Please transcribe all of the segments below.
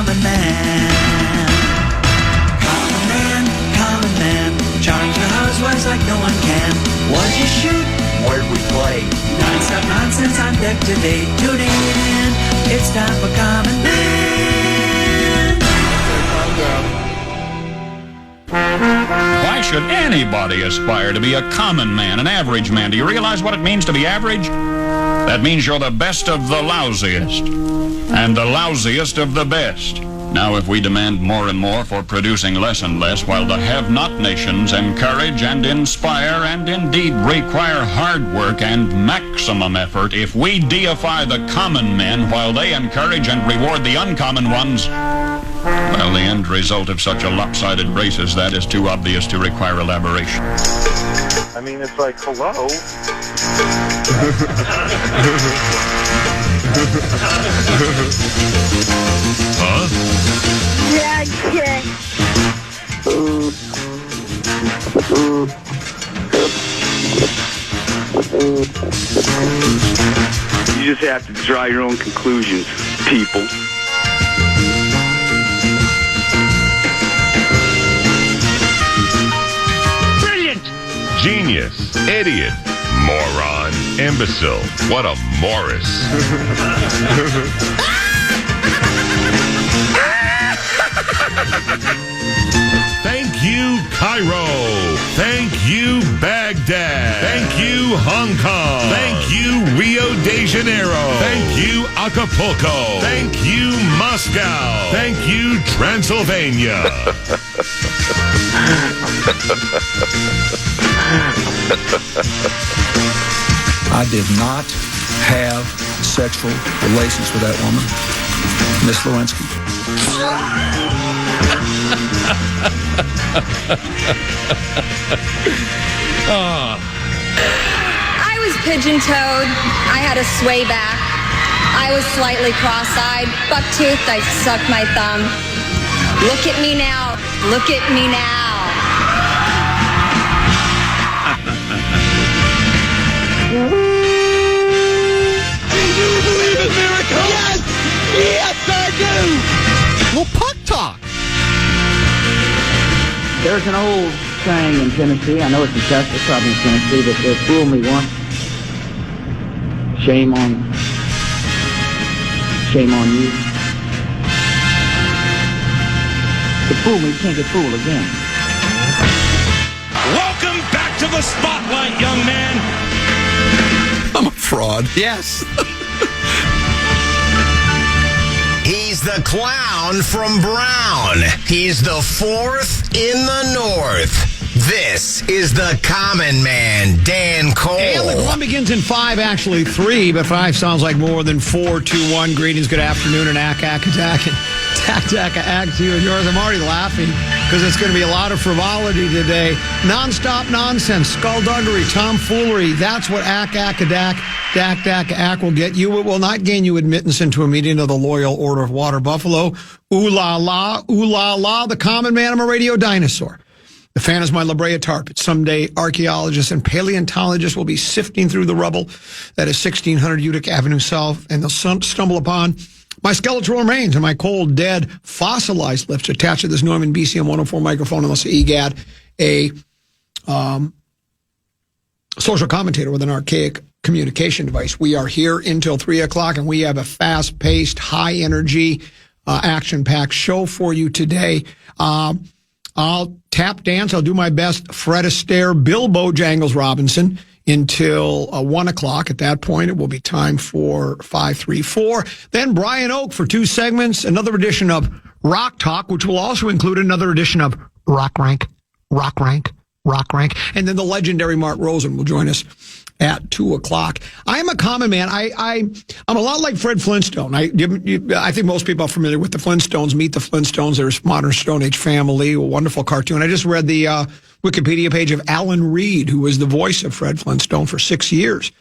common man. Common man, charge the housewives like no one can. What'd you shoot? Where'd we play? Non-stop nonsense on deck today. Tune in, it's time for Common Man. Why should anybody aspire to be a common man, an average man? Do you realize what it means to be average? That means you're the best of the lousiest, and the lousiest of the best. Now, if we demand more and more for producing less and less, while the have-not nations encourage and inspire and indeed require hard work and maximum effort, if we deify the common men while they encourage and reward the uncommon ones, well, the end result of such a lopsided race as that is too obvious to require elaboration. I mean, it's like, hello? Huh? Yeah. You just have to draw your own conclusions, people. Brilliant! Genius, idiot, moron, imbecile. What a Morris. Thank you, Cairo. Thank you, Baghdad. Thank you, Hong Kong. Thank you, Rio de Janeiro. Thank you, Acapulco. Thank you, Moscow. Thank you, Transylvania. I did not have sexual relations with that woman, Miss Lewinsky. I was pigeon-toed. I had a sway back. I was slightly cross-eyed. Buck-toothed. I sucked my thumb. Look at me now. Look at me now. Do you believe in miracles? Yes! Yes, I do! Well, puck talk. There's an old saying in Tennessee, I know it's in Texas, probably in Tennessee, that they fooled me once. Shame on you. To fool me, you can't get fooled again. Welcome back to the spotlight, young man. I'm a fraud. Yes. He's the clown from Brown. He's the fourth in the north. This is the common man, Dan Cole. And the one begins in 5, actually 3, but 5 sounds like more than 4, 2, 1. Greetings, good afternoon, and ack to you and yours. I'm already laughing because it's going to be a lot of frivolity today. Non-stop nonsense, skullduggery, tomfoolery. That's what ack will get you. It will not gain you admittance into a meeting of the Loyal Order of Water Buffalo. Ooh la la, the common man. I'm a radio dinosaur. The fan is my La Brea tar pit. Someday, archaeologists and paleontologists will be sifting through the rubble that is 1600 Utica Avenue South, and they'll stumble upon my skeletal remains and my cold, dead, fossilized lips attached to this Neumann BCM 104 microphone, unless EGAD, a social commentator with an archaic communication device. We are here until 3 o'clock, and we have a fast-paced, high-energy, action-packed show for you today. I'll tap dance. I'll do my best Fred Astaire, Bill Bojangles Robinson until 1 o'clock. At that point, it will be time for 534. Then Brian Oak for 2 segments, another edition of Rock Talk, which will also include another edition of Rock Rank. And then the legendary Mark Rosen will join us at 2 o'clock. I am a common man. I'm a lot like Fred Flintstone. I think most people are familiar with the Flintstones. Meet the Flintstones. There's Modern Stone Age Family, a wonderful cartoon. I just read the Wikipedia page of Alan Reed, who was the voice of Fred Flintstone for 6 years.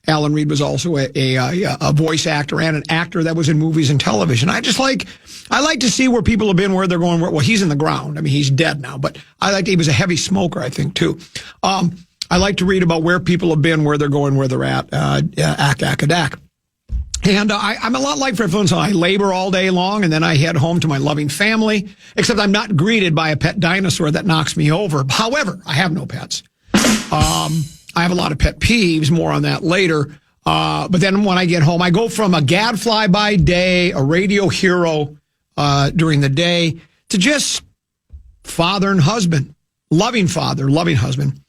Alan Reed was also a voice actor and an actor that was in movies and television. I like to see where people have been, where they're going. Well, he's in the ground. I mean, he's dead now, but he was a heavy smoker, I think, too. I like to read about where people have been, where they're going, where they're at. And I'm a lot like Fred Flintstone. I labor all day long, and then I head home to my loving family, except I'm not greeted by a pet dinosaur that knocks me over. However, I have no pets. I have a lot of pet peeves, more on that later. But then when I get home, I go from a gadfly by day, a radio hero during the day, to just father and husband, loving father, loving husband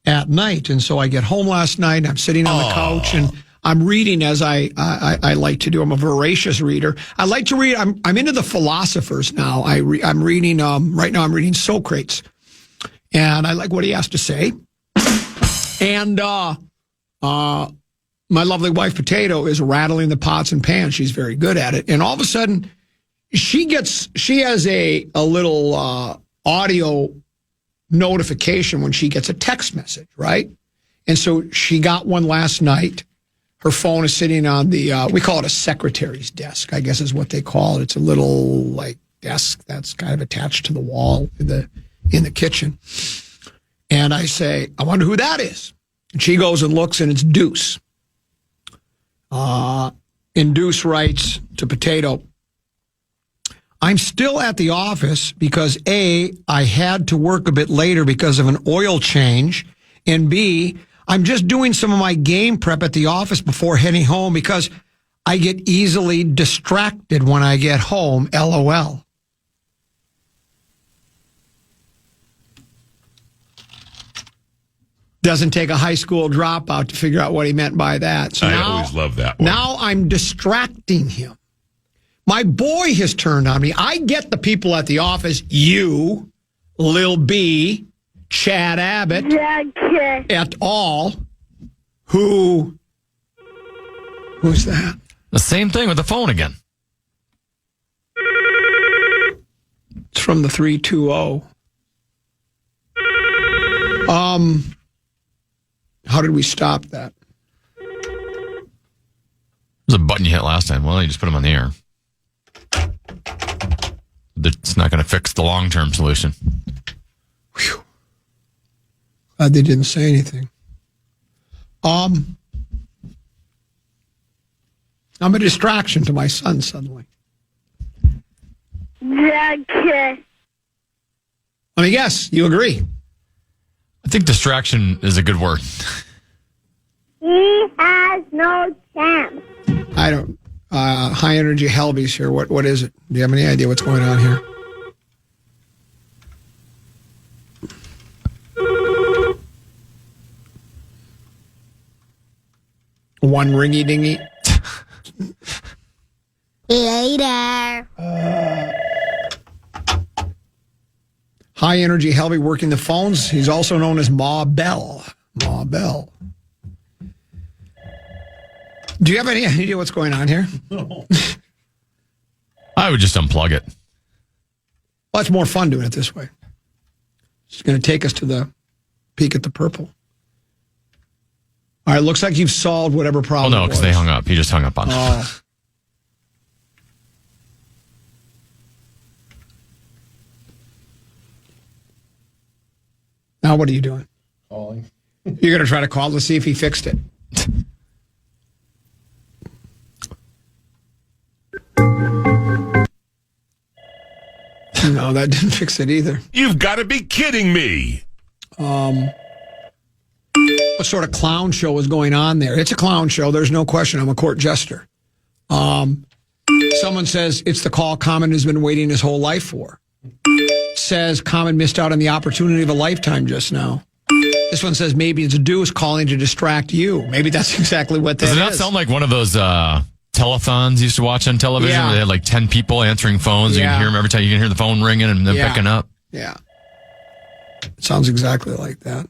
at night. And so I get home last night, I'm sitting on the couch, and I'm reading as I like to do. I'm a voracious reader. I like to read. I'm into the philosophers now. I'm reading right now. I'm reading Socrates, and I like what he has to say. And my lovely wife Potato is rattling the pots and pans. She's very good at it. And all of a sudden, she has a little audio notification when she gets a text message, right? And so she got one last night. Her phone is sitting on the, we call it a secretary's desk, I guess is what they call it. It's a little like desk that's kind of attached to the wall in the kitchen. And I say, I wonder who that is. And she goes and looks, and it's Deuce. And Deuce writes to Potato, I'm still at the office because A, I had to work a bit later because of an oil change, and B, I'm just doing some of my game prep at the office before heading home because I get easily distracted when I get home, LOL. Doesn't take a high school dropout to figure out what he meant by that. So I now, always love that one. Now I'm distracting him. My boy has turned on me. I get the people at the office, you, Lil B, Chad Abbott, et al. Who's that? The same thing with the phone again. It's from the 320. How did we stop that? There's a button you hit last time. Well, you just put them on the air. It's not going to fix the long-term solution. Whew. Glad they didn't say anything. I'm a distraction to my son suddenly. Let me guess, you agree? I think distraction is a good word. He has no chance. I don't. High energy Helby's here. What is it? Do you have any idea what's going on here? One ringy dingy. Later. High energy Helby working the phones. He's also known as Ma Bell. Ma Bell. Do you have any idea what's going on here? No. I would just unplug it. Well, it's more fun doing it this way. It's going to take us to the peek at the purple. All right, looks like you've solved whatever problem. Oh, no, because they hung up. He just hung up on it. Now what are you doing? Calling. You're going to try to call to see if he fixed it. No, that didn't fix it either. You've got to be kidding me. What sort of clown show is going on there? It's a clown show. There's no question. I'm a court jester. Someone says it's the call Common has been waiting his whole life for. Says Common missed out on the opportunity of a lifetime just now. This one says maybe it's Deuce calling to distract you. Maybe that's exactly what that is. Does it not sound like one of those telethons you used to watch on television where they had like 10 people answering phones? You can hear them every time. You can hear the phone ringing and them picking up. Yeah. It sounds exactly like that.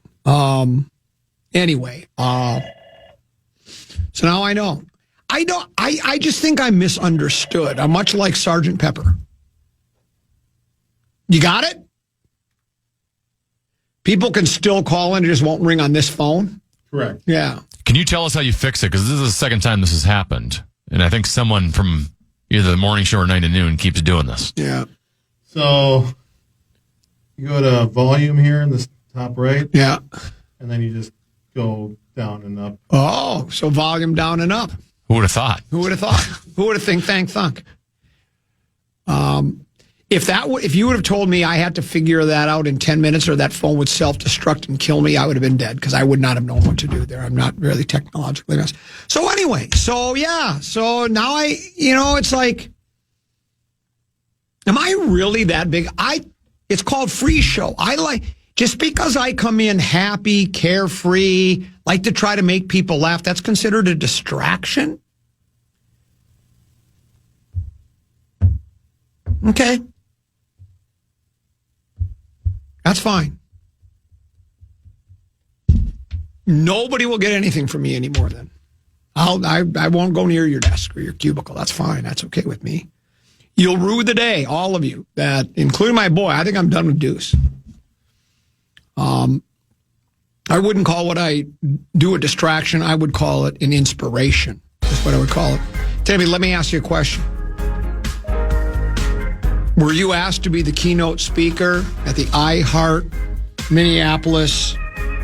Anyway, so now I know. I just think I'm misunderstood. I'm much like Sergeant Pepper. You got it? People can still call in, it just won't ring on this phone? Correct. Yeah. Can you tell us how you fix it? Because this is the second time this has happened. And I think someone from either the morning show or 9 to noon keeps doing this. Yeah. So you go to volume here in the top right. Yeah. And then you just go down and up. Oh, so volume down and up. Who would have thought? Who would have thought? Who would have thunk? If you would have told me I had to figure that out in 10 minutes or that phone would self-destruct and kill me, I would have been dead because I would not have known what to do there. I'm not really technologically advanced. So anyway, so now it's like, am I really that big? It's called free show. Just because I come in happy, carefree, like to try to make people laugh, that's considered a distraction? Okay. That's fine. Nobody will get anything from me anymore then. I won't go near your desk or your cubicle. That's fine. That's okay with me. You'll rue the day, all of you, that, including my boy. I think I'm done with Deuce. I wouldn't call what I do a distraction. I would call it an inspiration. That's what I would call it. Tammy, let me ask you a question. Were you asked to be the keynote speaker at the iHeart Minneapolis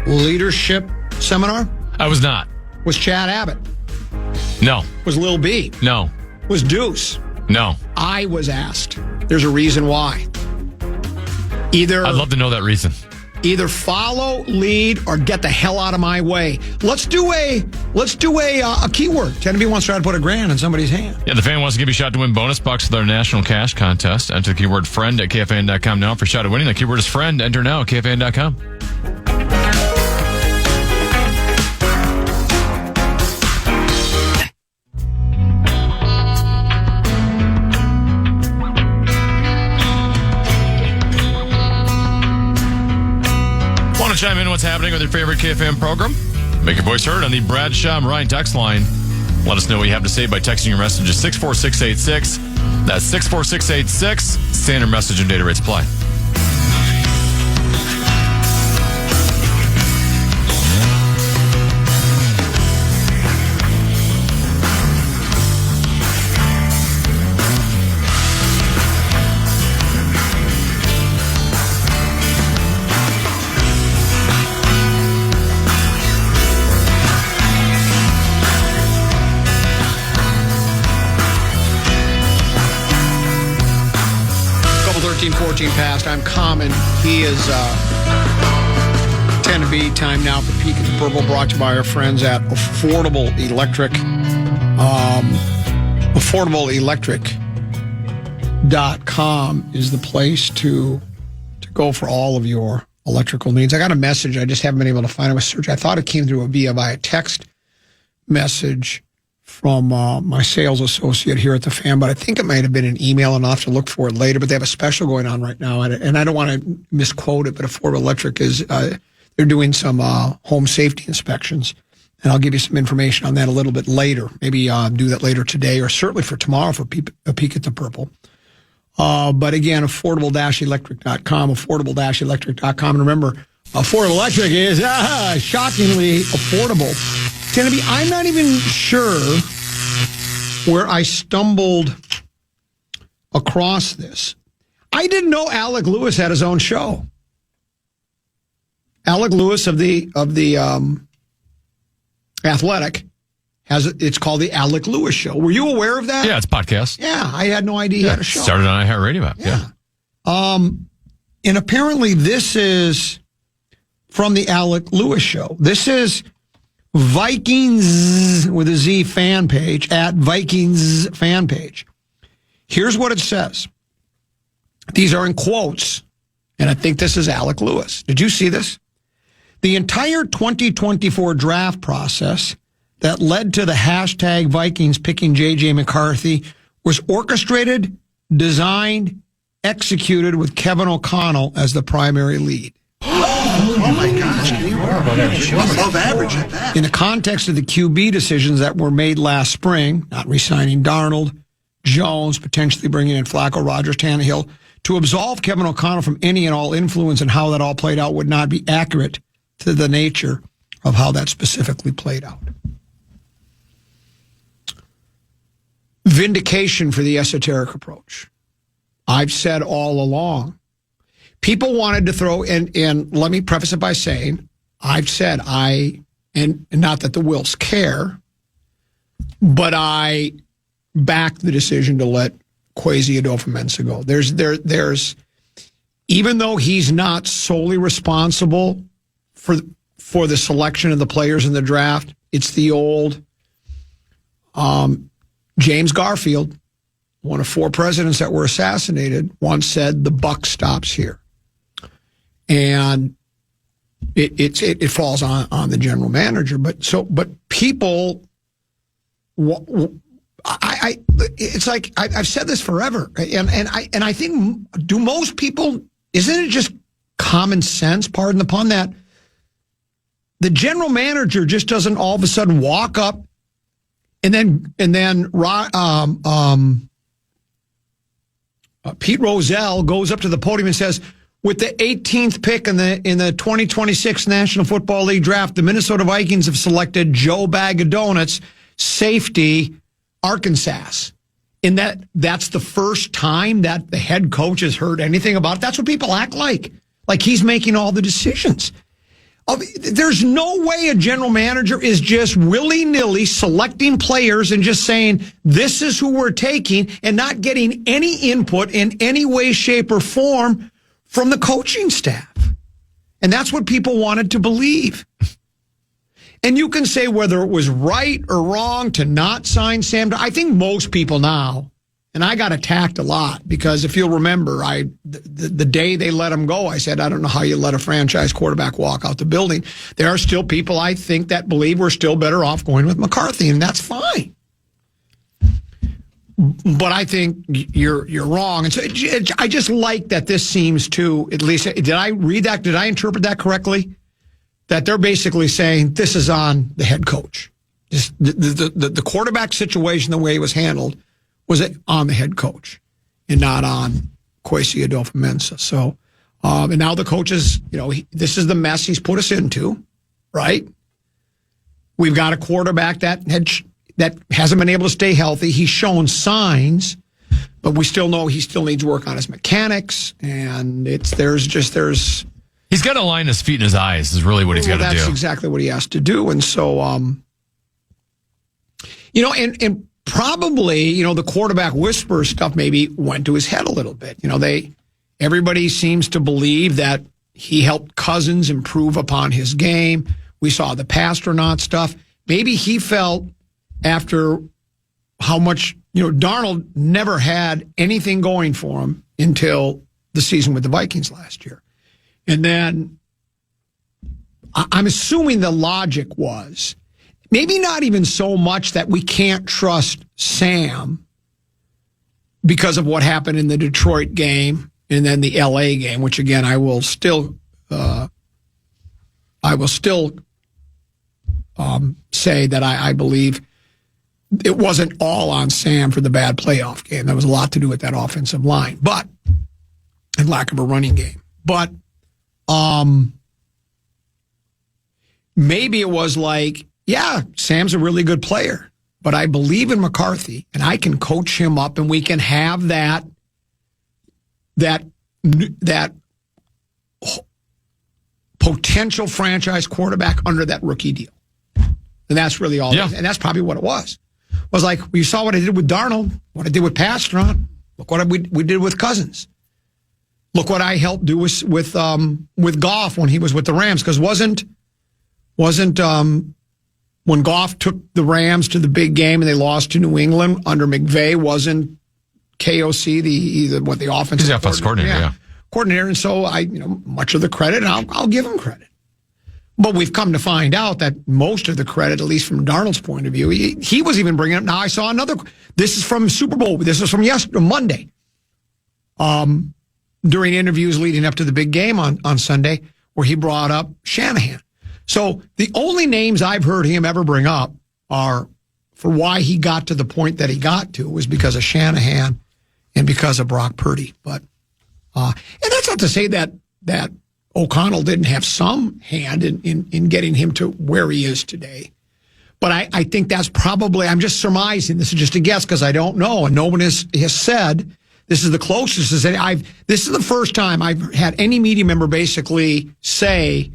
Leadership Seminar? I was not. Was Chad Abbott? No. Was Lil B? No. Was Deuce? No. I was asked. There's a reason why. I'd love to know that reason. Either follow, lead, or get the hell out of my way. Let's do a keyword. 10B wants to try to put $1,000 in somebody's hand. Yeah, the fan wants to give you a shot to win bonus bucks with our national cash contest. Enter the keyword friend at KFAN.com now for a shot at winning. The keyword is friend. Enter now at KFAN.com. Want to chime in what's happening with your favorite KFAN program? Make your voice heard on the Bradshaw and Ryan text line. Let us know what you have to say by texting your message to 64686. That's 64686. Standard message and data rates apply. Couple 13-14 past. I'm Common. He is 10 to be. Time now for Peak and Purple, brought to you by our friends at Affordable Electric. AffordableElectric.com is the place to go for all of your electrical needs. I got a message. I just haven't been able to find it with search. I thought it came through via text message from my sales associate here at the fan, but I think it might have been an email, and I'll have to look for it later. But they have a special going on right now, and I don't want to misquote it, but Affordable Electric is they're doing some home safety inspections, and I'll give you some information on that a little bit later. Maybe do that later today, or certainly for tomorrow for a peek at the purple. But again, affordable-electric.com, affordable-electric.com, and remember, Affordable Electric is shockingly affordable. Kennedy, I'm not even sure where I stumbled across this. I didn't know Alec Lewis had his own show. Alec Lewis of the Athletic it's called the Alec Lewis Show. Were you aware of that? Yeah, it's a podcast. Yeah, I had no idea he had a show. Started on iHeartRadio app. Yeah. And apparently this is from the Alec Lewis Show. This is Vikings with a Z fan page at Vikings fan page. Here's what it says. These are in quotes, and I think this is Alec Lewis. Did you see this? The entire 2024 draft process that led to the hashtag Vikings picking JJ McCarthy was orchestrated, designed, executed with Kevin O'Connell as the primary lead. Oh my gosh, you are above average at that. In the context of the QB decisions that were made last spring, not re-signing Darnold, Jones, potentially bringing in Flacco, Rodgers, Tannehill, to absolve Kevin O'Connell from any and all influence in how that all played out would not be accurate to the nature of how that specifically played out. Vindication for the esoteric approach. I've said all along, people wanted to throw, and let me preface it by saying, I've said and not that the Wills care, But I back the decision to let Kwesi Adolfo-Mensah go. There's even though he's not solely responsible for the selection of the players in the draft, it's the old James Garfield, one of 4 presidents that were assassinated, once said, "The buck stops here," and it falls on the general manager. But people, it's like I've said this forever, and I think, do most people? Isn't it just common sense? Pardon the pun. That the general manager just doesn't all of a sudden walk up and then Pete Rozelle goes up to the podium and says, with the 18th pick in the 2026 National Football League draft, the Minnesota Vikings have selected Joe Bag of Donuts, safety, Arkansas. And that's the first time that the head coach has heard anything about it. That's what people act like he's making all the decisions. There's no way a general manager is just willy-nilly selecting players and just saying, this is who we're taking, and not getting any input in any way, shape, or form from the coaching staff. And that's what people wanted to believe. And you can say whether it was right or wrong to not sign Sam. I think most people now, and I got attacked a lot because if you'll remember, the day they let him go, I said, I don't know how you let a franchise quarterback walk out the building. There are still people, I think, that believe we're still better off going with McCarthy, and that's fine. But I think you're wrong. And so I just like that this seems to, at least, did I read that? Did I interpret that correctly? That they're basically saying this is on the head coach. Just the quarterback situation, the way it was handled, was it on the head coach and not on Kwesi Adolfo-Mensah. So, and now the coach is, this is the mess he's put us into, right? We've got a quarterback that hasn't been able to stay healthy. He's shown signs, but we still know he still needs work on his mechanics, and there's. He's got to align his feet and his eyes is really what he's got to do. That's exactly what he has to do. And so, and probably, the quarterback whisperer stuff maybe went to his head a little bit. Everybody seems to believe that he helped Cousins improve upon his game. We saw the Pasternaut stuff. Maybe he felt after how much, Darnold never had anything going for him until the season with the Vikings last year. And then I'm assuming the logic was maybe not even so much that we can't trust Sam because of what happened in the Detroit game and then the LA game, which again, I will still say that I believe it wasn't all on Sam for the bad playoff game. There was a lot to do with that offensive line, and lack of a running game. But maybe it was like, yeah, Sam's a really good player, but I believe in McCarthy and I can coach him up and we can have that potential franchise quarterback under that rookie deal. And that's really all. Yeah. And that's probably what it was. It was like, you saw what I did with Darnold, what I did with Pasternaut. Look what we did with Cousins. Look what I helped do with Goff when he was with the Rams, because wasn't when Goff took the Rams to the big game and they lost to New England under McVay, wasn't KOC the offensive? He's the offensive coordinator, coordinator, and so much of the credit, and I'll give him credit. But we've come to find out that most of the credit, at least from Darnold's point of view, he was even bringing up. Now I saw another. This is from Super Bowl. This is from Monday. During interviews leading up to the big game on Sunday, where he brought up Shanahan. So the only names I've heard him ever bring up are for why he got to the point that he got to was because of Shanahan and because of Brock Purdy. But and that's not to say that O'Connell didn't have some hand in getting him to where he is today. But I think that's probably, I'm just surmising, this is just a guess because I don't know, and no one has said. This is the closest. This is the first time I've had any media member basically say,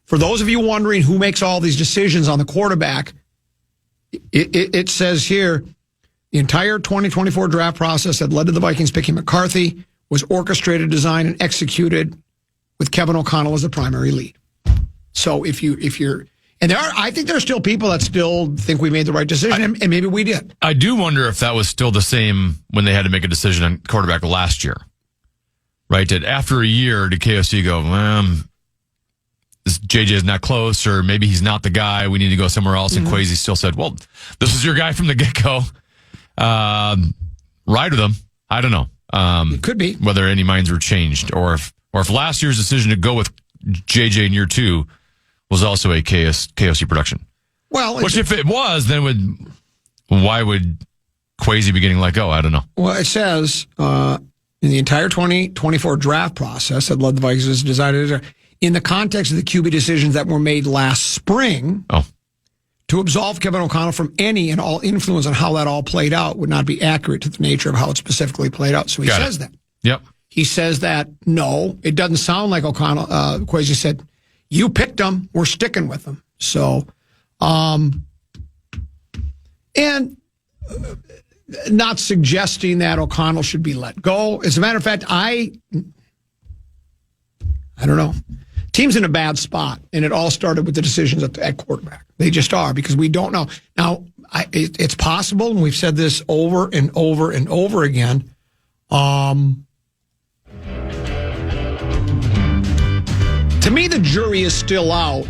for those of you wondering who makes all these decisions on the quarterback, It says here, the entire 2024 draft process that led to the Vikings picking McCarthy was orchestrated, designed, and executed with Kevin O'Connell as the primary lead. So if you're, and I think there's still people that still think we made the right decision, and maybe we did. I do wonder if that was still the same when they had to make a decision on quarterback last year. Right? That after a year, did KOC go, this JJ is not close, or maybe he's not the guy, we need to go somewhere else, and Kwesi still said, well, this is your guy from the get-go. Ride with him. I don't know. It could be. Whether any minds were changed, or if last year's decision to go with JJ in year 2 was also a KOC production. Well, which if it was, then why would Kwesi be getting let go? I don't know. Well, it says in the entire 2024 draft process that led the Vikings decided in the context of the QB decisions that were made last spring, to absolve Kevin O'Connell from any and all influence on how that all played out would not be accurate to the nature of how it specifically played out. So he says that. Yep. He says that, no, it doesn't sound like O'Connell. Kwesi said, you picked them, we're sticking with them. So, and not suggesting that O'Connell should be let go. As a matter of fact, I don't know. Team's in a bad spot, and it all started with the decisions at quarterback. They just are, because we don't know. Now, it's possible, and we've said this over and over and over again. To me, the jury is still out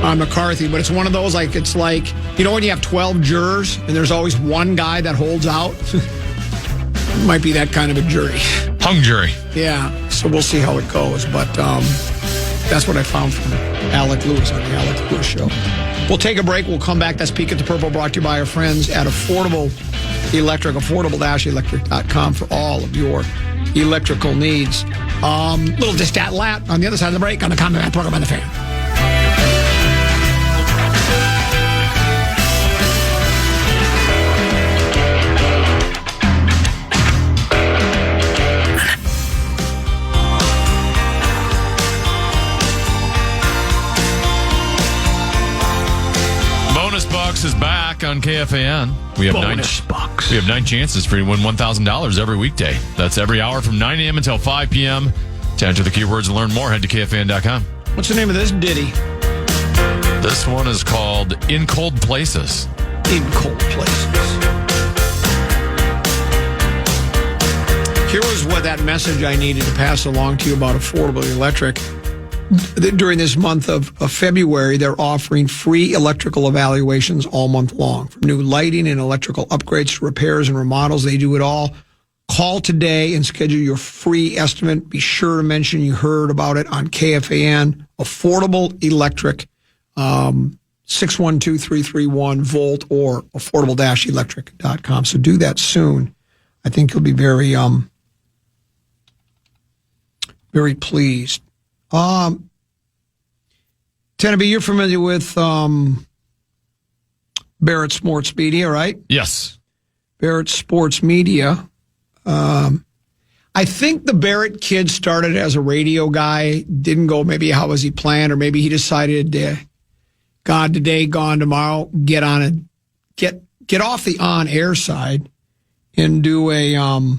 on McCarthy, but it's one of those, it's like, when you have 12 jurors and there's always one guy that holds out? It might be that kind of a jury. Hung jury. Yeah, so we'll see how it goes, but that's what I found from Alec Lewis on the Alec Lewis Show. We'll take a break. We'll come back. That's Peek at the Purple, brought to you by our friends at Affordable Electric, affordable-electric.com for all of your electrical needs. Little distat lat on the other side of the break on the Common Man program on the Fan. Bonus Bucks is back on KFAN. We have Bonus Bucks. We have 9 chances for you to win $1,000 every weekday. That's every hour from 9 a.m. until 5 p.m. To enter the keywords and learn more, head to KFAN.com. What's the name of this ditty? This one is called In Cold Places. In Cold Places. Here was what that message I needed to pass along to you about Affordable Electric. During this month of February, they're offering free electrical evaluations all month long. From new lighting and electrical upgrades to repairs and remodels, they do it all. Call today and schedule your free estimate. Be sure to mention you heard about it on KFAN. Affordable Electric, 612-331-VOLT or affordable-electric.com. So do that soon. I think you'll be very, very pleased. Tenneby, you're familiar with Barrett Sports Media, right? Yes. Barrett Sports Media. I think the Barrett kid started as a radio guy, didn't go maybe how was he planned, or maybe he decided, God today, gone tomorrow, get on it, get off the on-air side and do a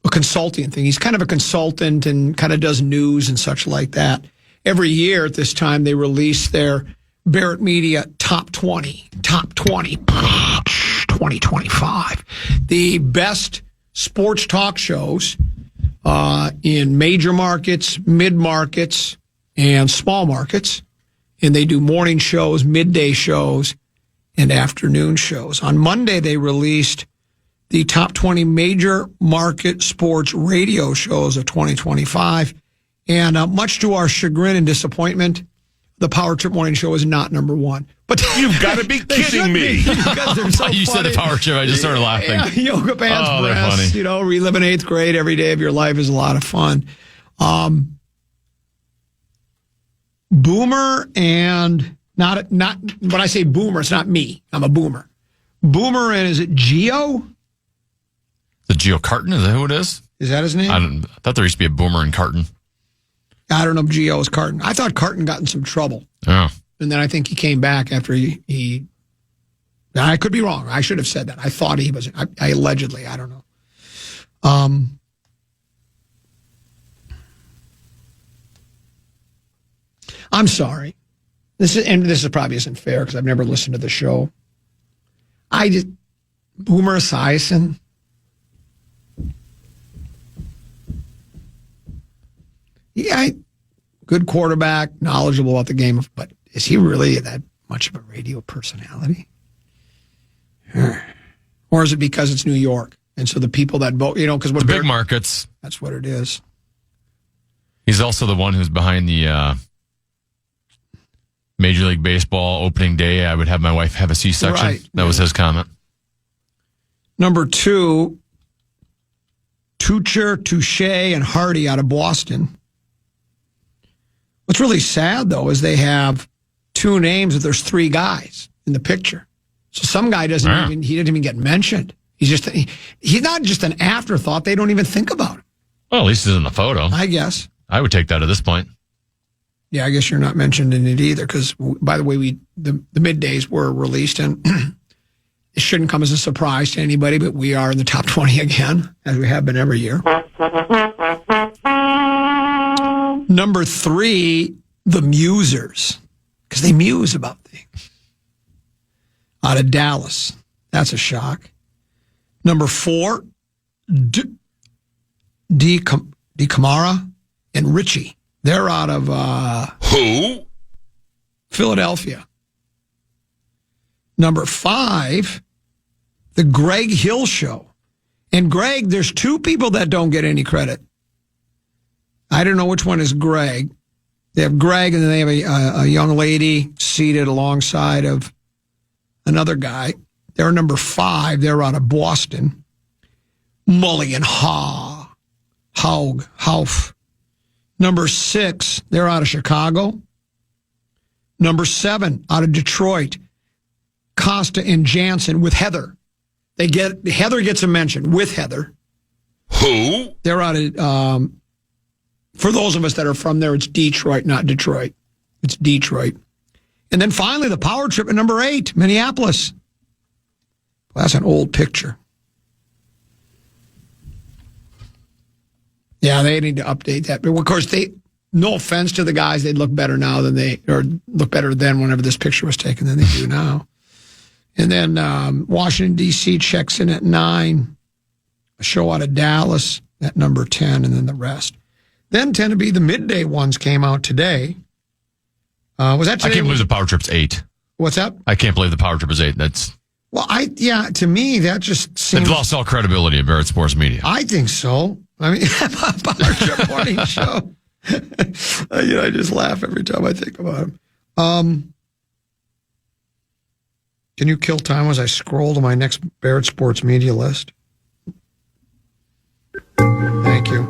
consulting thing. He's kind of a consultant and kind of does news and such like that. Every year at this time, they release their Barrett Media Top 2025. The best sports talk shows in major markets, mid markets, and small markets. And they do morning shows, midday shows, and afternoon shows. On Monday, they released the top 20 major market sports radio shows of 2025. And much to our chagrin and disappointment, the Power Trip Morning Show is not number one. But you've got to be kidding me. Because they're so you said the Power Trip, I just started laughing. Yeah, yoga pants, breasts, funny. Reliving 8th grade every day of your life is a lot of fun. Boomer and not when I say boomer, it's not me. I'm a boomer. Boomer and is it Geo? The Geo Carton, is that who it is? Is that his name? I thought there used to be a Boomer and Carton. I don't know if Gio was Carton. I thought Carton got in some trouble. Oh. And then I think he came back after he I could be wrong. I should have said that. I thought he was. I allegedly. I don't know. I'm sorry. This probably isn't fair because I've never listened to the show. Boomer Esiason. Yeah, good quarterback, knowledgeable about the game, but is he really that much of a radio personality? Or is it because it's New York? And so the people that vote, because the big markets. That's what it is. He's also the one who's behind the Major League Baseball opening day. I would have my wife have a C-section. Right. That was his comment. Number 2, Tucher, Touche, and Hardy out of Boston. What's really sad, though, is they have 2 names, but there's 3 guys in the picture. So some guy didn't even get mentioned. He's not just an afterthought. They don't even think about him. Well, at least he's in the photo. I guess. I would take that at this point. Yeah, I guess you're not mentioned in it either because, by the way, the middays were released, and it shouldn't come as a surprise to anybody, but we are in the top 20 again, as we have been every year. Number 3, the Musers, because they muse about things. Out of Dallas. That's a shock. Number 4, D. Camara and Richie. They're out of Who? Philadelphia. Number 5, the Greg Hill Show. And Greg, there's 2 people that don't get any credit. I don't know which one is Greg. They have Greg, and then they have a young lady seated alongside of another guy. They're number 5. They're out of Boston. Mulligan Haug. Number 6, they're out of Chicago. Number 7, out of Detroit, Costa and Jansen with Heather. Heather gets a mention with Heather. Who? They're out of, for those of us that are from there, it's Detroit, not Detroit. It's Detroit. And then finally, the power trip at number 8, Minneapolis. Well, that's an old picture. Yeah, they need to update that. But of course, no offense to the guys, they'd look better now look better then whenever this picture was taken than they do now. And then Washington, D.C. checks in at 9. A show out of Dallas at number 10, and then the rest. Then tend to be the midday ones came out today. Was that today? I can't believe the power trip's 8. What's that? I can't believe the power trip is 8. That's... Well, to me, that just seems... They've lost all credibility at Barrett Sports Media. I think so. I mean, power trip morning show. I just laugh every time I think about him. Can you kill time as I scroll to my next Barrett Sports Media list? Thank you.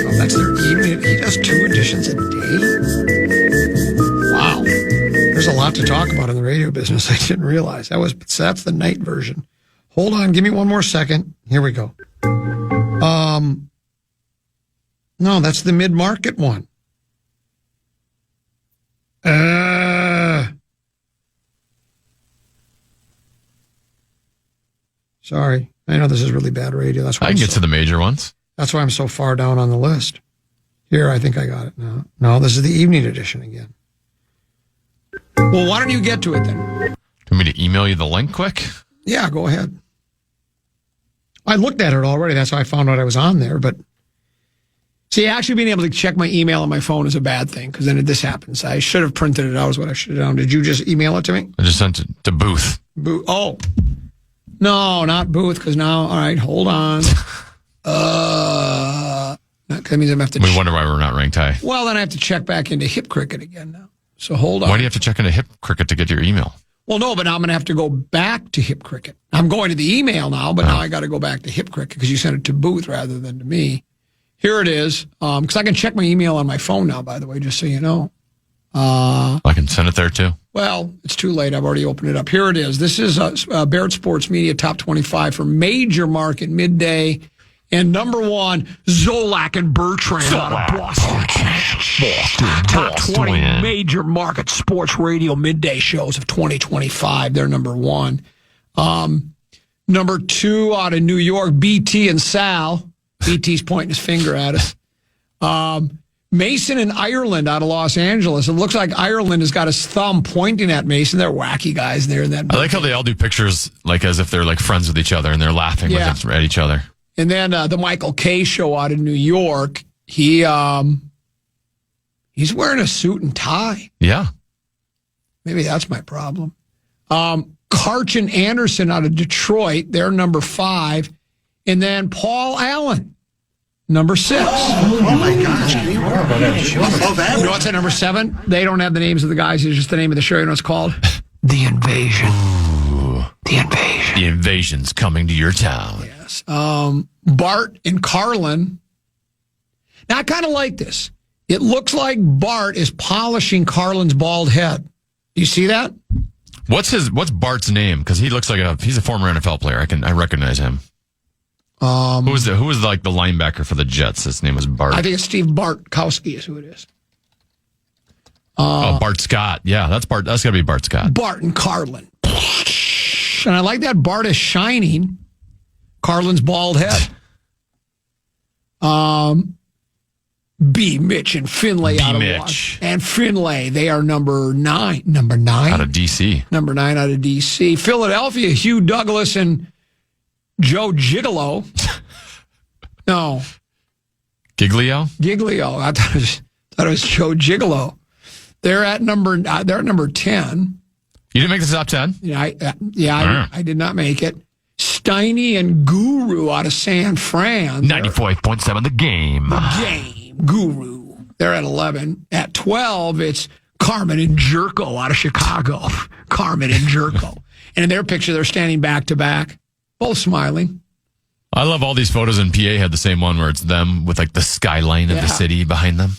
Oh, that's their evening. He does 2 editions a day? Wow. There's a lot to talk about in the radio business. I didn't realize. That's the night version. Hold on. Give me one more second. Here we go. No, that's the mid-market one. Sorry. I know this is really bad radio. That's why I can get to the major oones. That's why I'm so far down on the list. Here, I think I got it now. No, this is the evening edition again. Well, why don't you get to it then? Do you want me to email you the link quick? Yeah, go ahead. I looked at it already. That's how I found out I was on there. But see, actually being able to check my email on my phone is a bad thing because then this happens. I should have printed it out is what I should have done. Did you just email it to me? I just sent it to Booth. Oh. No, not Booth because now, all right, hold on. That means I'm going to have to We wonder why we're not ranked high. Well, then I have to check back into Hip Cricket again now. So hold on. Why do you have to check into Hip Cricket to get your email? Well, no, but now I'm going to have to go back to Hip Cricket. I'm going to the email now, but now I got to go back to Hip Cricket because you sent it to Booth rather than to me. Here it is. Because I can check my email on my phone now, by the way, just so you know. I can send it there too. Well, it's too late. I've already opened it up. Here it is. This is Barrett Sports Media Top 25 for major market midday And number 1, Zolak and Bertrand out of Boston. Top 20 major market sports radio midday shows of 2025. They're number 1. Number 2 out of New York, BT and Sal. BT's pointing his finger at us. Mason and Ireland out of Los Angeles. It looks like Ireland has got his thumb pointing at Mason. They're wacky guys there in that. I like how they all do pictures like as if they're like friends with each other and they're laughing at each other. And then the Michael K show out in New York. He's wearing a suit and tie. Yeah. Maybe that's my problem. Karch and Anderson out of Detroit. They're number 5. And then Paul Allen, number 6. Oh my gosh. Above average. You know what's at number 7? They don't have the names of the guys. It's just the name of the show. You know what it's called? The Invasion. Ooh. The Invasion. The Invasion's coming to your town. Yes. Bart and Carlin. Now, I kind of like this. It looks like Bart is polishing Carlin's bald head. You see that? What's Bart's name? Because he looks like he's a former NFL player. I recognize him. Who was like the linebacker for the Jets? His name was Bart. I think it's Steve Bartkowski is who it is. Bart Scott. Yeah, that's Bart. That's got to be Bart Scott. Bart and Carlin. And I like that Bart is shining Carlin's bald head. B. Mitch and Finlay out of Washington. And Finlay, they are number 9. Number 9? Out of D.C. Number 9 out of D.C. Philadelphia, Hugh Douglas and Joe Gigolo. No. Giglio? I thought it was Joe Gigolo. They're at number 10. You didn't make the top 10? Yeah, I did not make it. Steiny and Guru out of San Fran. 95.7 the game. Guru. They're at 11. At 12, it's Carmen and Jerko out of Chicago. Carmen and Jerko. And in their picture, they're standing back to back, both smiling. I love all these photos, and PA had the same one where it's them with like the skyline of the city behind them.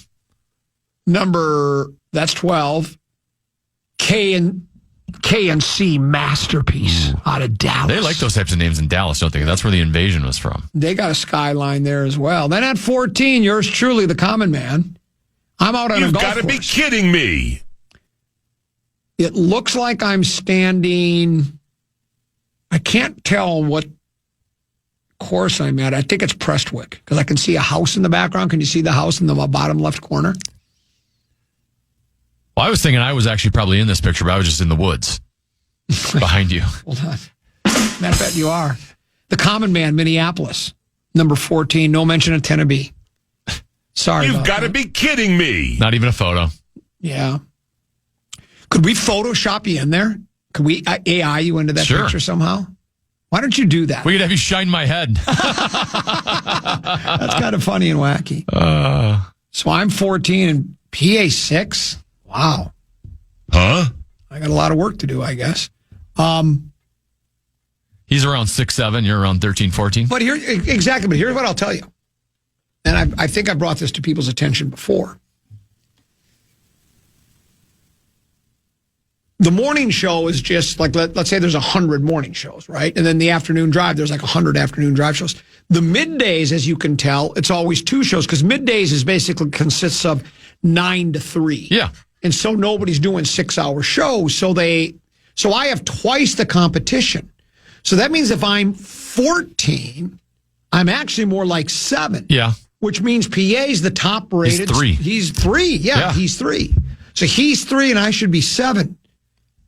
That's 12. KNC Masterpiece out of Dallas. They like those types of names in Dallas, don't they? That's where the Invasion was from. They got a skyline there as well. Then at 14, yours truly, the common man. I'm out on a golf course. You've got to be kidding me. It looks like I'm standing. I can't tell what course I'm at. I think it's Prestwick because I can see a house in the background. Can you see the house in the bottom left corner? Well, I was thinking I was actually probably in this picture, but I was just in the woods behind you. Hold on. Matter of fact, you are. The Common Man, Minneapolis, number 14. No mention of Tennessee. Sorry. You've got to be kidding me. Not even a photo. Yeah. Could we Photoshop you in there? Could we AI you into that picture somehow? Why don't you do that? We could have you shine my head. That's kind of funny and wacky. So I'm 14 and PA 6. Wow. Huh? I got a lot of work to do, I guess. He's around 6'7". You're around 13, 14. But here's what I'll tell you. And I think I brought this to people's attention before. The morning show is just like, let's say there's 100 morning shows, right? And then the afternoon drive, there's like 100 afternoon drive shows. The middays, as you can tell, it's always 2 shows because middays is basically consists of 9 to 3. Yeah. And so nobody's doing 6-hour shows. So I have twice the competition. So that means if I'm 14, I'm actually more like 7. Yeah. Which means PA's the top rated. He's 3. He's 3. Yeah, he's 3. So he's 3 and I should be 7.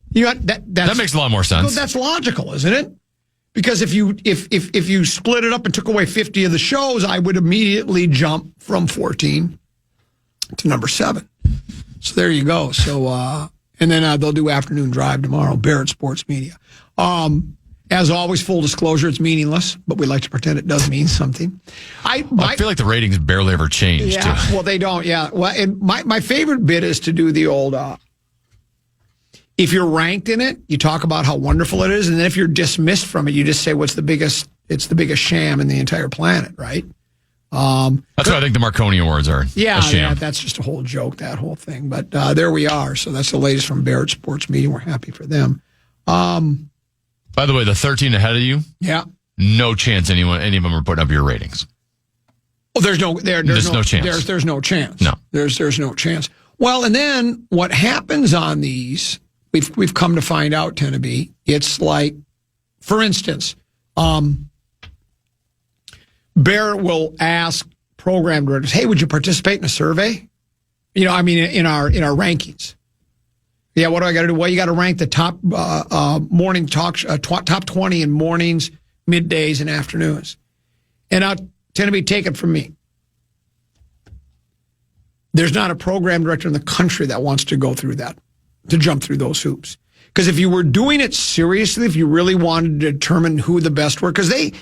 You know, that makes a lot more sense. Well, that's logical, isn't it? Because if you split it up and took away 50 of the shows, I would immediately jump from 14 to number 7. So there you go. So and then they'll do afternoon drive tomorrow. Barrett Sports Media. As always, full disclosure, it's meaningless, but we like to pretend it does mean something. I feel like the ratings barely ever change. Yeah, too. Well, they don't. Yeah. Well, and my favorite bit is to do the old. If you're ranked in it, you talk about how wonderful it is, and then if you're dismissed from it, you just say, "What's the biggest? It's the biggest sham in the entire planet." Right. That's why I think the Marconi Awards are a sham. Yeah, that's just a whole joke, that whole thing. But there we are. So that's the latest from Barrett Sports Media. We're happy for them. By the way, the 13 ahead of you, yeah, no chance any of them are putting up your ratings. Oh, there's no chance. There's no chance. No. There's no chance. Well, and then what happens on these, we've come to find out, Teneby, it's like, for instance, Barrett will ask program directors, hey, would you participate in a survey? In our rankings. Yeah, what do I got to do? Well, you got to rank the top morning talk, top 20 in mornings, middays, and afternoons. And I'll tend to be taken from me. There's not a program director in the country that wants to go through that, to jump through those hoops. Because if you were doing it seriously, if you really wanted to determine who the best were, because he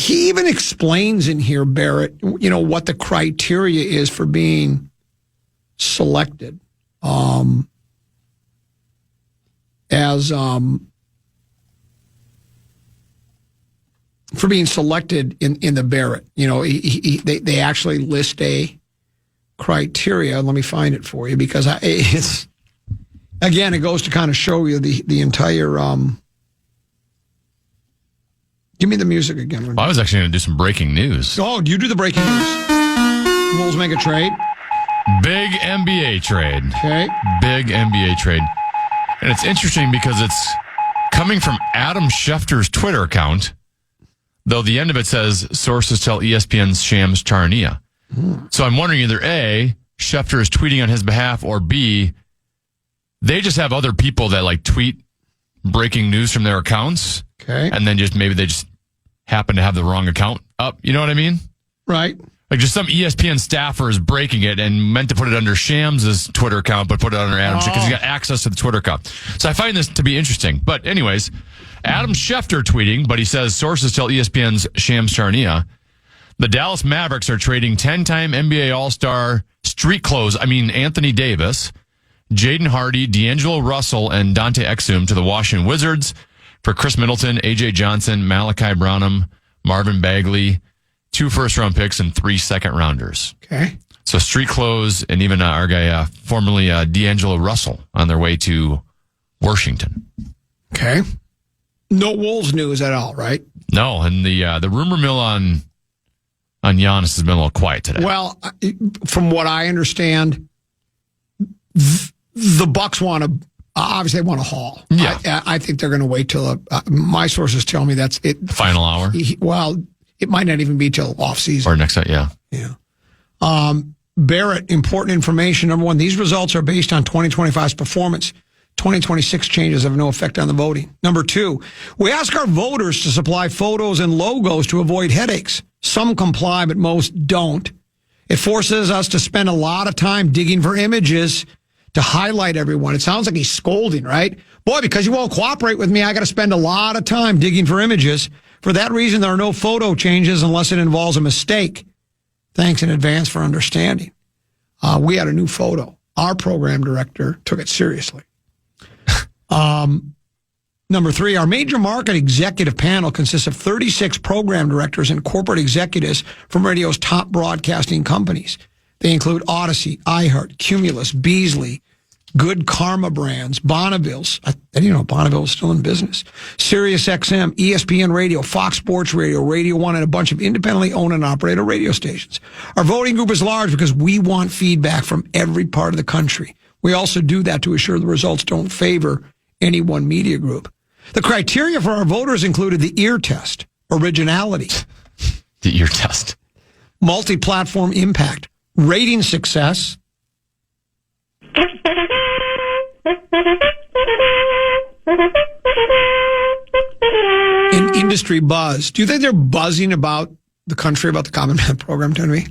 even explains in here, Barrett, what the criteria is for being selected. For being selected in the Barrett, they actually list a criteria. Let me find it for you because it goes to kind of show you the entire. Give me the music again. Well, I was actually going to do some breaking news. Oh, you do the breaking news. Wolves make a trade. Big NBA trade. Okay. Big NBA trade. And it's interesting because it's coming from Adam Schefter's Twitter account, though the end of it says, sources tell ESPN's Shams Charania. So I'm wondering either A, Schefter is tweeting on his behalf, or B, they just have other people that tweet breaking news from their accounts. Okay. And then maybe they just happen to have the wrong account up. You know what I mean? Right. Like just some ESPN staffer is breaking it and meant to put it under Shams' Twitter account, but put it under Adam's because he got access to the Twitter account. So I find this to be interesting. But anyways, Adam Schefter tweeting, but he says sources tell ESPN's Shams Charania, the Dallas Mavericks are trading 10-time NBA All-Star street clothes. Anthony Davis, Jaden Hardy, D'Angelo Russell, and Dante Exum to the Washington Wizards for Chris Middleton, AJ Johnson, Malachi Branham, Marvin Bagley, 2 first-round picks, and 3 second-rounders. Okay. So street clothes, and even our guy, formerly D'Angelo Russell, on their way to Washington. Okay. No Wolves news at all, right? No, and the rumor mill on Giannis has been a little quiet today. Well, from what I understand, the Bucks want to obviously want to haul. Yeah. I think they're going to wait till my sources tell me that's it. Final hour. It might not even be till off season or next night. Yeah. Yeah. Barrett, important information. Number one, these results are based on 2025's performance. 2026 changes have no effect on the voting. Number two, we ask our voters to supply photos and logos to avoid headaches. Some comply, but most don't. It forces us to spend a lot of time digging for images to highlight everyone. It sounds like he's scolding, right? Boy, because you won't cooperate with me, I got to spend a lot of time digging for images. For that reason, there are no photo changes unless it involves a mistake. Thanks in advance for understanding. We had a new photo. Our program director took it seriously. Number three, our major market executive panel consists of 36 program directors and corporate executives from radio's top broadcasting companies. They include Odyssey, iHeart, Cumulus, Beasley, Good Karma Brands, Bonneville's. I didn't know Bonneville was still in business. Sirius XM, ESPN Radio, Fox Sports Radio, Radio 1, and a bunch of independently owned and operated radio stations. Our voting group is large because we want feedback from every part of the country. We also do that to assure the results don't favor any one media group. The criteria for our voters included the ear test, originality, the ear test, multi-platform impact, rating success, and industry buzz. Do you think they're buzzing about the country, about the Common Man program, Henry?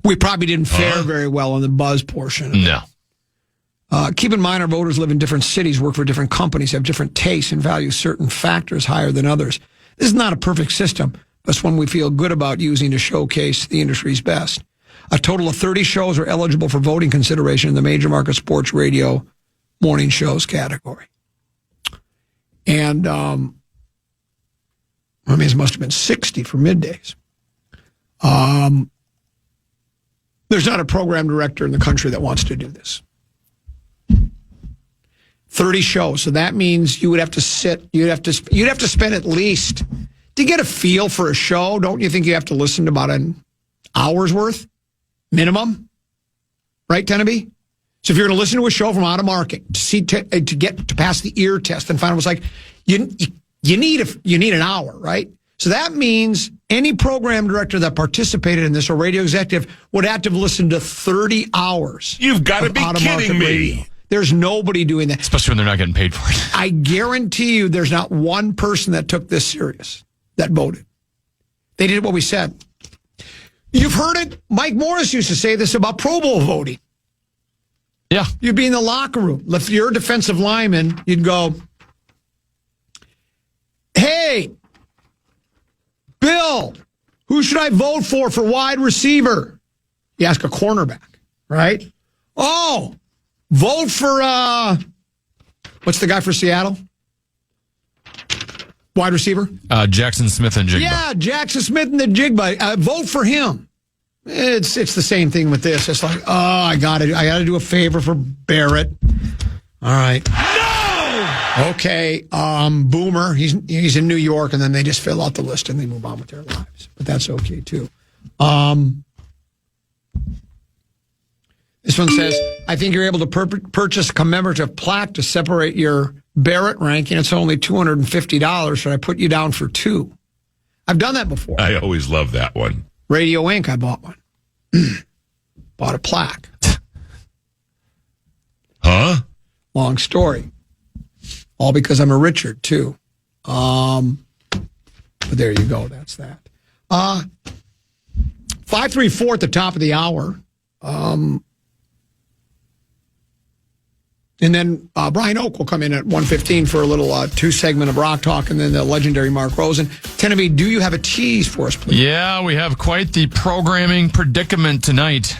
We probably didn't fare very well on the buzz portion. No. Keep in mind, our voters live in different cities, work for different companies, have different tastes, and value certain factors higher than others. This is not a perfect system, but it's one we feel good about using to showcase the industry's best. A total of 30 shows are eligible for voting consideration in the major market sports radio morning shows category. And, it must have been 60 for middays. There's not a program director in the country that wants to do this. 30 shows. So that means you would have to spend at least, to get a feel for a show, don't you think you have to listen to about an hour's worth minimum? Right, Teneby? So if you're going to listen to a show from out of market to see to get to pass the ear test and find out what's like, you need an hour, right? So that means any program director that participated in this or radio executive would have to have listened to 30 hours. You've got to be kidding me. Radio. There's nobody doing that. Especially when they're not getting paid for it. I guarantee you there's not one person that took this serious that voted. They did what we said. You've heard it. Mike Morris used to say this about Pro Bowl voting. Yeah. You'd be in the locker room. If you're a defensive lineman, you'd go, hey, Bill, who should I vote for wide receiver? You ask a cornerback, right? Oh, vote for, what's the guy for Seattle? Wide receiver? Jackson Smith and Jigba. Yeah, Jackson Smith and the Jigba. Vote for him. It's the same thing with this. It's like, oh, I got to do a favor for Barrett. All right. No! Okay, Boomer, he's in New York, and then they just fill out the list and they move on with their lives. But that's okay, too. This one says, I think you're able to purchase a commemorative plaque to separate your Barrett ranking. It's only $250. Should I put you down for 2? I've done that before. I always love that one. Radio Inc., I bought one. Bought a plaque. Huh? Long story. All because I'm a Richard, too. But there you go. That's that. 534 at the top of the hour. And then Brian Oak will come in at 1:15 for a little 2-segment of Rock Talk, and then the legendary Mark Rosen. Teneby, do you have a tease for us, please? Yeah, we have quite the programming predicament tonight.